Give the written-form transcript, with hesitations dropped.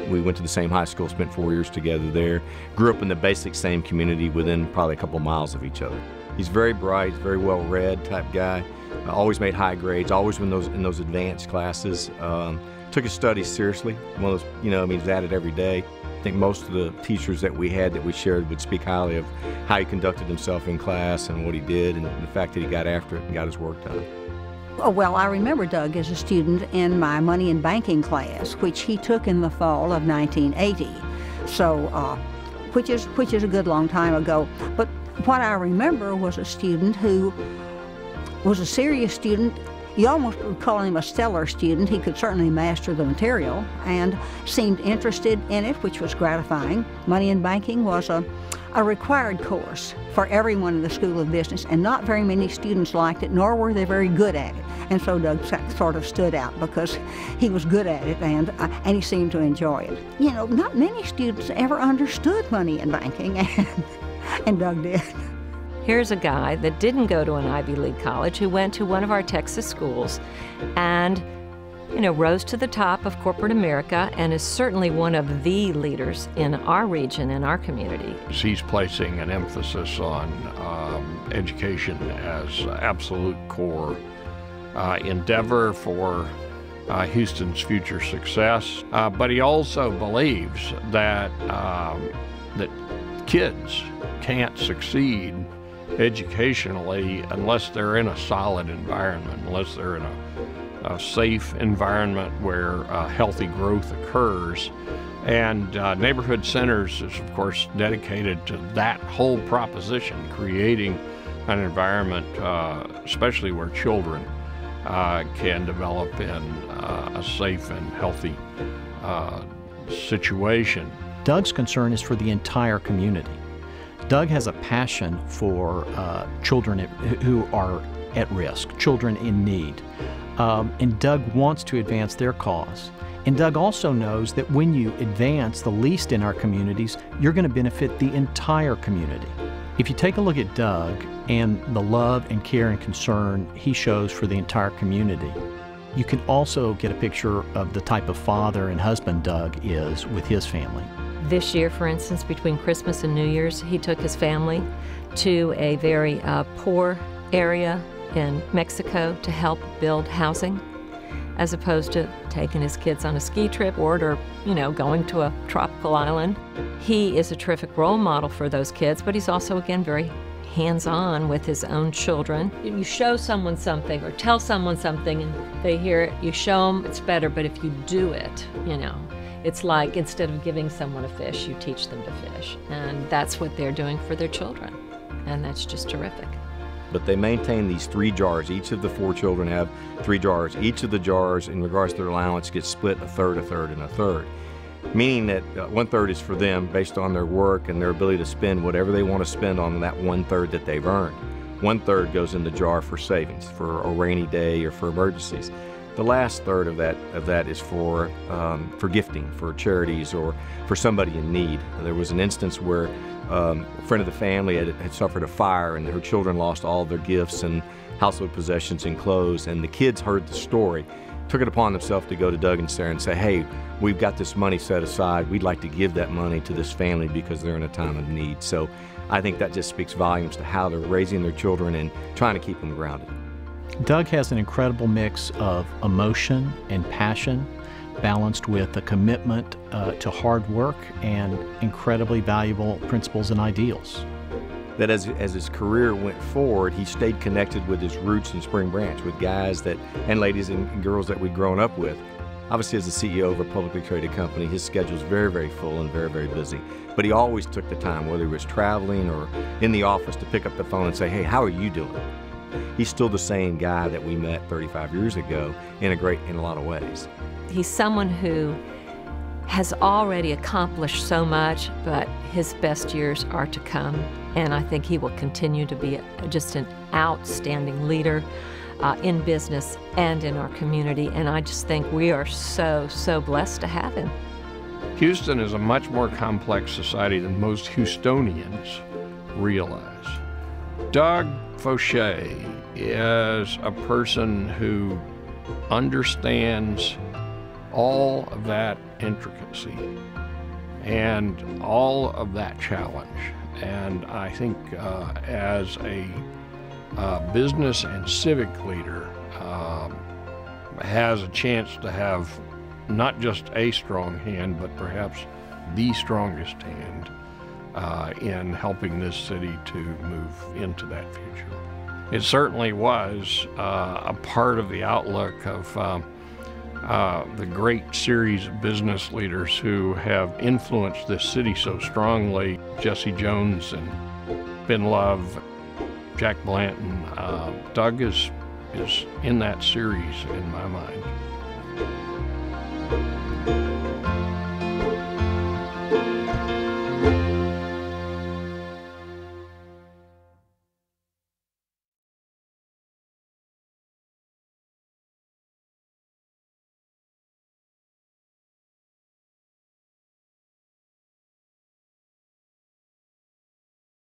We went to the same high school, spent 4 years together there, grew up in the basic same community within probably a couple miles of each other. He's very bright, very well-read type guy, always made high grades, always in those advanced classes. Took his studies seriously. One of those, he was at it every day. I think most of the teachers that we had that we shared would speak highly of how he conducted himself in class and what he did and the fact that he got after it and got his work done. Oh, well, I remember Doug as a student in my money and banking class, which he took in the fall of 1980. So, which is a good long time ago. But what I remember was a student who was a serious student. You almost would call him a stellar student. He could certainly master the material and seemed interested in it, which was gratifying. Money and banking was a required course for everyone in the School of Business, and not very many students liked it, nor were they very good at it. And so Doug sort of stood out because he was good at it and he seemed to enjoy it. Not many students ever understood money and banking, and Doug did. Here's a guy that didn't go to an Ivy League college, who went to one of our Texas schools and, rose to the top of corporate America and is certainly one of the leaders in our region, in our community. He's placing an emphasis on education as absolute core endeavor for Houston's future success. But he also believes that kids can't succeed educationally unless they're in a solid environment, unless they're in a safe environment where healthy growth occurs. And Neighborhood Centers is, of course, dedicated to that whole proposition, creating an environment, especially where children can develop in a safe and healthy situation. Doug's concern is for the entire community. Doug has a passion for children who are at risk, children in need. And Doug wants to advance their cause. And Doug also knows that when you advance the least in our communities, you're going to benefit the entire community. If you take a look at Doug and the love and care and concern he shows for the entire community, you can also get a picture of the type of father and husband Doug is with his family. This year, for instance, between Christmas and New Year's, he took his family to a very poor area in Mexico to help build housing, as opposed to taking his kids on a ski trip or going to a tropical island. He is a terrific role model for those kids, but he's also, again, very hands-on with his own children. You show someone something or tell someone something and they hear it, you show them it's better, but if you do it, it's like instead of giving someone a fish, you teach them to fish. And that's what they're doing for their children. And that's just terrific. But they maintain these 3 jars. Each of the 4 children have 3 jars. Each of the jars, in regards to their allowance, gets split a third, and a third. Meaning that 1/3 is for them based on their work and their ability to spend whatever they want to spend on that 1/3 that they've earned. 1/3 goes in the jar for savings, for a rainy day or for emergencies. The last third of that is for gifting, for charities, or for somebody in need. There was an instance where a friend of the family had suffered a fire, and her children lost all their gifts and household possessions and clothes. And the kids heard the story, took it upon themselves to go to Doug and Sarah and say, "Hey, we've got this money set aside. We'd like to give that money to this family because they're in a time of need." So I think that just speaks volumes to how they're raising their children and trying to keep them grounded. Doug has an incredible mix of emotion and passion, balanced with a commitment to hard work and incredibly valuable principles and ideals. That as his career went forward, he stayed connected with his roots in Spring Branch, with guys and ladies and girls that we'd grown up with. Obviously, as the CEO of a publicly traded company, his schedule's very, very full and very, very busy. But he always took the time, whether he was traveling or in the office, to pick up the phone and say, "Hey, how are you doing?" He's still the same guy that we met 35 years ago in a lot of ways. He's someone who has already accomplished so much, but his best years are to come. And I think he will continue to be just an outstanding leader in business and in our community. And I just think we are so, so blessed to have him. Houston is a much more complex society than most Houstonians realize. Doug Foshee is a person who understands all of that intricacy and all of that challenge. And I think as a business and civic leader, has a chance to have not just a strong hand, but perhaps the strongest hand in helping this city to move into that future. It certainly was a part of the outlook of the great series of business leaders who have influenced this city so strongly. Jesse Jones and Ben Love, Jack Blanton. Doug is in that series in my mind.